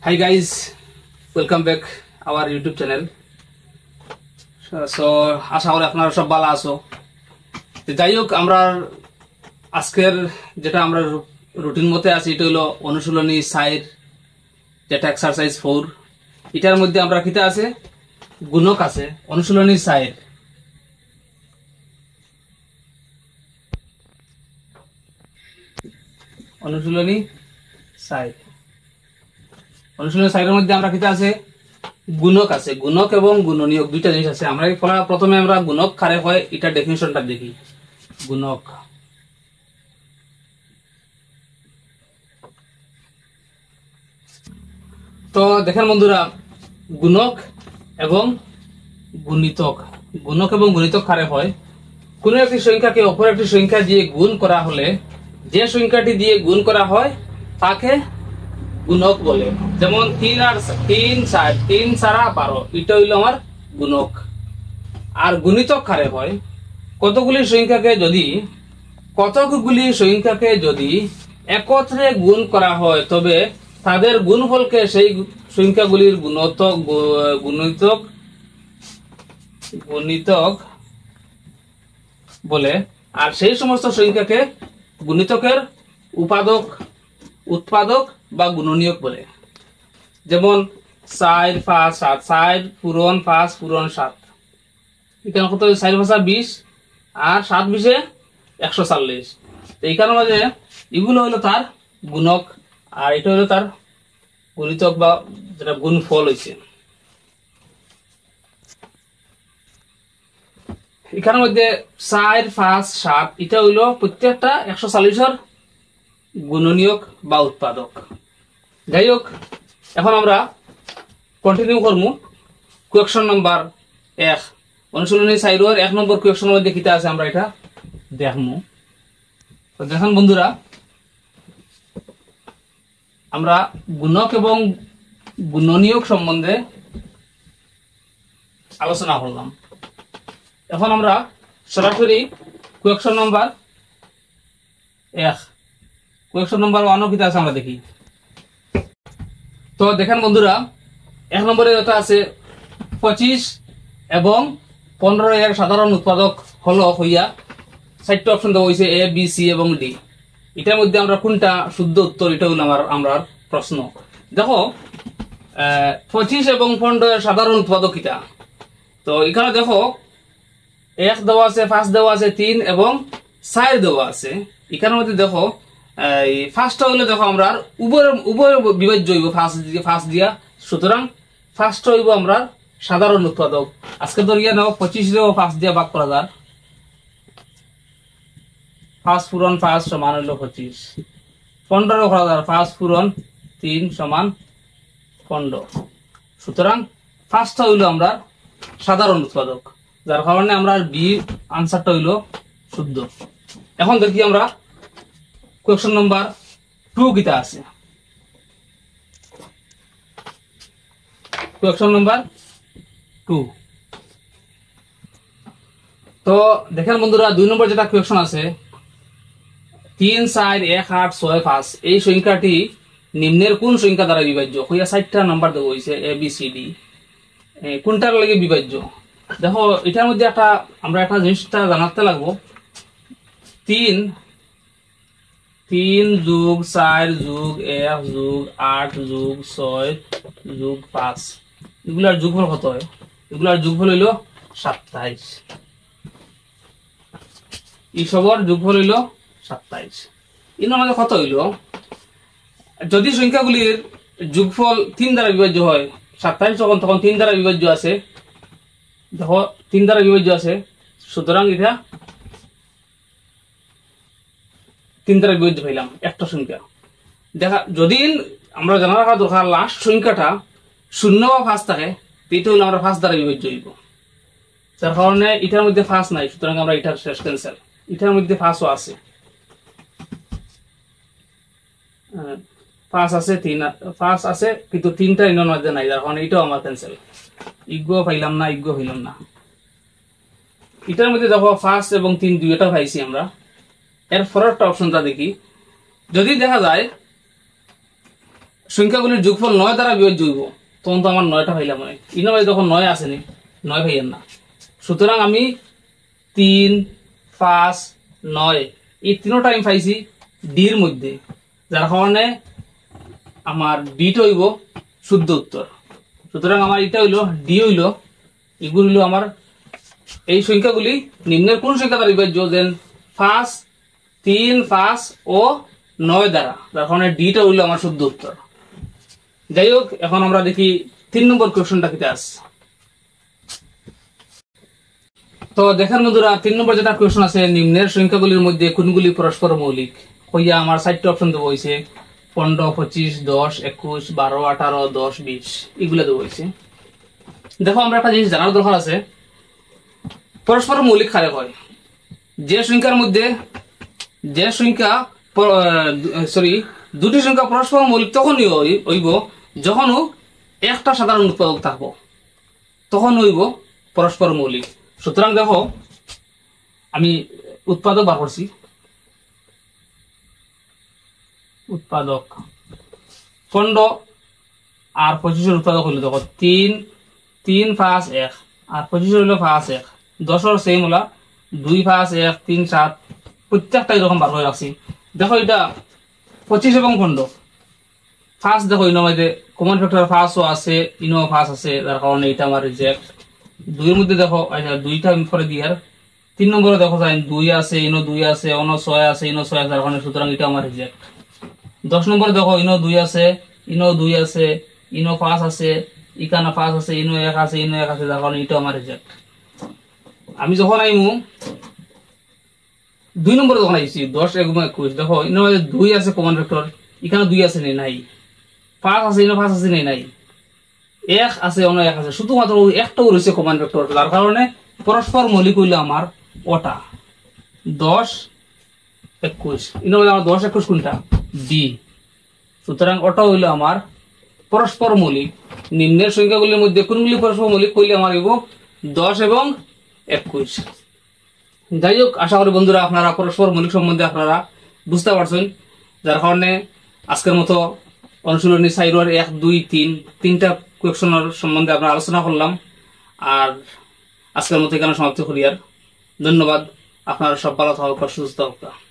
Hi guys, welcome back our YouTube channel. So আশা করি আপনারা সব ভালো আছো। যাই হোক, আমরা আজকের যেটা আমরা রুটিন মতে আছি এটা হলো অনুশীলনী 4, যেটা এক্সারসাইজ 4। এটার মধ্যে আমরা কিতা আছে, গুণক আছে। অনুশীলনী 4, অনুশীলনী 4 এর মধ্যে আমরা কিতা আছে, গুণক আছে। গুণক এবং গুণনীয়ক দুইটা জিনিস আছে। আমরা প্রথমে আমরা গুণক কারে হয় এটা ডেফিনিশনটা দেখি। গুণক তো দেখেন বন্ধুরা, গুণক এবং গুণিতক কারে হয়। কোন একটি সংখ্যাকে অপর একটি সংখ্যা দিয়ে গুণ করা হলে যে সংখ্যাটি দিয়ে গুণ করা হয় তাকে গুণক বলে। যেমন 3 আর 3 4, 3 4 12, এটা হইলো আমার গুণক। আর গুণিতক কারে হয়, কতগুলি সংখ্যাকে যদি একত্রে গুণ করা হয় তবে তাদের গুণফলকে সেই সংখ্যাগুলির গুণিতক বলে। আর সেই সমস্ত সংখ্যাকে গুণিতকের উৎপাদক বা গুণনীয়ক বলে। যেমন 4 5 7, 4 পূরণ 5 পূরণ 7, এখানে কত 4 5 20 আর 7 20 140। এইখানে মাঝে এগুলো হলো তার গুণক আর এটা হলো তার গুণিতক বা যেটা গুণফল হয়েছে। এখানের মধ্যে 4 5 7 এটা হইলো প্রত্যেকটা 140 গুণনীয়ক বা উৎপাদক। যাই হোক, এখন আমরা কন্টিনিউ করবো। কোয়েকশন নাম্বার 1, অনুশীলনী 4 1 নম্বর কোয়েকশনের মধ্যে কিতা আছে আমরা এটা দেখবো। তো দেখেন বন্ধুরা, আমরা গুণক এবং গুণনীয়ক সম্বন্ধে আলোচনা করলাম। এখন আমরা সরাসরি কোয়েকশন নাম্বার 1, কোয়েকশন নাম্বার 1 কিতা আছে আমরা দেখি। তো দেখেন বন্ধুরা, 1 নম্বরে যেটা আছে 25 এবং 15 এর সাধারণ উৎপাদক হলো হইয়া 4টা অপশন দেওয়া হয়েছে, A B C এবং D। এটার মধ্যে আমরা কোনটা শুদ্ধ উত্তর, এটা হলো আমরা প্রশ্ন। দেখো 25 এবং 15 এর সাধারণ উৎপাদক কিটা। তো এখানে দেখো 1 দেওয়া আছে, 5 দেওয়া আছে, 3 এবং 4 দেওয়া আছে। এখানের মধ্যে দেখো ফার্স্টটা হইলে দেখো আমরা উভয় বিভাজ্য হইব ফার্স্ট দিয়া, সুতরাং ফার্স্ট হইব আমরা সাধারণ উৎপাদক। আজকে ধরিয়া নাও 25 রেও 5 দিয়া ভাগ করা যায়, 5 পূরণ 5 সমান হইল 25। 15 করা যায়, 5 পূরণ 3 সমান 15। সুতরাং ফার্স্টটা হইল আমরা সাধারণ উৎপাদক, যার কারণে আমরা বি আনসারটা হইল শুদ্ধ। এখন দেখি আমরা কোয়েকশন নাম্বার 2 কিতা আছে। কোয়েকশন নাম্বার 2, তো দেখেন বন্ধুরা 2 নম্বর যেটা কোয়েকশন আছে, 3 4 1 8 6 5, এই সংখ্যাটি নিম্নের কোন সংখ্যা দ্বারা বিভাজ্য হইয়া 4টা নাম্বার দেওয়া হয়েছে A B C D। কোনটার লাগে বিভাজ্য দেখো, এটার মধ্যে আমরা একটা জিনিসটা জানাতে লাগবো। 3 যোগ 4 যোগ 1 যোগ 8 যোগ 6 যোগ 5, এগুলার যোগফল কত হয়? এগুলার যোগফল হইল 27। এই সবর যোগফল হইল 27। এর মধ্যে কত হইল? যদি সংখ্যাগুলির যোগফল 3 দ্বারা বিভাজ্য হয়, 27 তখন 3 দ্বারা বিভাজ্য আছে। দেখো 3 দ্বারা বিভাজ্য আছে, সুতরাং এটা 3 দ্বারা বিভাজ্য পাইলাম একটা সংখ্যা। দেখা যদি আমরা জানা রাখা দরকার লাস্ট সংখ্যাটা 0 বা 5 থাকে, এটা হইলে আমরা 5 দ্বারা বিভাজ্য হইব। যার কারণে এটার মধ্যে 5 নাই, সুতরাং আমরা এটার শেষ ক্যান্সেল। এটার মধ্যে 5ও আছে, 5 আছে, 5 আছে, কিন্তু 3টা এর মধ্যে নাই, যার কারণে এটাও আমার ক্যান্সেল। ইগো পাইলাম না, ইগো হইলাম না। এটার মধ্যে দেখো 5 এবং 3 দুইটা পাইছি আমরা। এর পরেরটা অপশনটা দেখি। যদি দেখা যায় সংখ্যাগুলির যোগফল 9 দ্বারা বিভাজ্য হইব, তখন তো আমার 9টা পাইলাম মানে ইনভাবে তখন 9 আসেনি, 9 পাইয়েন না। সুতরাং আমি 3, 5, 9 এই তিনটা আমি পাইছি ডির মধ্যে, যার কারণে আমার ডিটা হইব শুদ্ধ উত্তর। সুতরাং আমার এটা হইলো ডি হইল, এগুলো হইলো আমার এই সংখ্যাগুলি নিম্নের কোন সংখ্যা দ্বারা বিভাজ্য, যেন 5, 3, 5 ও 9 দ্বারা, যার কারণে ডিটা হইলো আমার শুদ্ধ উত্তর। যাই হোক, এখন আমরা দেখি 3 নম্বর কোয়েশ্চনটা কিতে আছে। তো দেখেন বন্ধুরা, 3 নম্বর যেটা কোয়েশ্চন আছে, নিম্নের সংখ্যাগুলির মধ্যে কোনগুলি পরস্পর মৌলিক হইয়া আমার 4টা অপশন দেওয়া হয়েছে, 15, 25, 10, 21, 12, 18, 10, 20 এগুলো দেওয়া হয়েছে। দেখো, আমরা একটা জিনিস জানার দরকার আছে, পরস্পর মৌলিক কারে হয়, যে সংখ্যার মধ্যে দুটি সংখ্যা পরস্পর মৌলিক তখনই হইব যখন একটা সাধারণ উৎপাদক থাকবো, তখন হইব পরস্পর মৌলিক। সুতরাং দেখো, আমি উৎপাদক বার করছি, উৎপাদক 15 আর 25 উৎপাদক হইল দেখো 3, 3, 5, 1 আর 25 হইল 5, 1, 10 সেম হলা 2, 5, 1, 3, 7 প্রত্যেকটা এরকম বার হয়ে রাখছি। দেখো এটা 25 এবং 15 ফার্স্ট, দেখো ইনো মধ্যে কমন ফ্যাক্টর ফার্স্টও আছে, ইনো ফার্স্ট আছে, যার কারণে এটা আমার রিজেক্ট। 2 এর মধ্যে দেখো দুইটা আমি করে দিই, আর 3 নম্বরে দেখো 2 আছে, ইনো 2 আছে, অন্য 6 আছে, ইনো 6 আছে, যার কারণে সুতরাং এটা আমার রিজেক্ট। 10 নম্বরে দেখো ইনো 2 আছে, ইনো 2 আছে, ইনো 5 আছে, ইকানা 5 আছে, ইনো 1 আছে, ইনো 1 আছে, যার কারণে এটা আমার রিজেক্ট। আমি যখন আইমু 2 নম্বরে যখন আইছি 10 এবং 21, দেখো ইনো 2 আছে কমন ফ্যাক্টর, এখানে 2 আছে নাই, 5 আছে, ইনো 5 আছে নাই, 1 আছে, অন্য 1 আছে, শুধুমাত্র একটাও রয়েছে কমন ফ্যাক্টর, যার কারণে পরস্পর মৌলিক হইল আমার ওটা 10, 21। ইনো আমার 10, 21 কোনটা বি, সুতরাং ওটা হইল আমার পরস্পর মৌলিক। নিম্নের সংখ্যাগুলির মধ্যে কোনগুলি পরস্পর মৌলিক কইলে আমার হইব 10 এবং 21। যাই হোক, আশা করি বন্ধুরা আপনারা পরস্পর মৌলিক সম্বন্ধে আপনারা বুঝতে পারছেন, যার কারণে আজকের মতো অনুশীলনী 4 1 2 3 তিনটা কোয়েশ্চনের সম্বন্ধে আমরা আলোচনা করলাম। আর আজকের মতো এখানে সমাপ্ত করি। আর ধন্যবাদ, আপনারা সব ভালো থাকুক, সুস্থ থাকুক।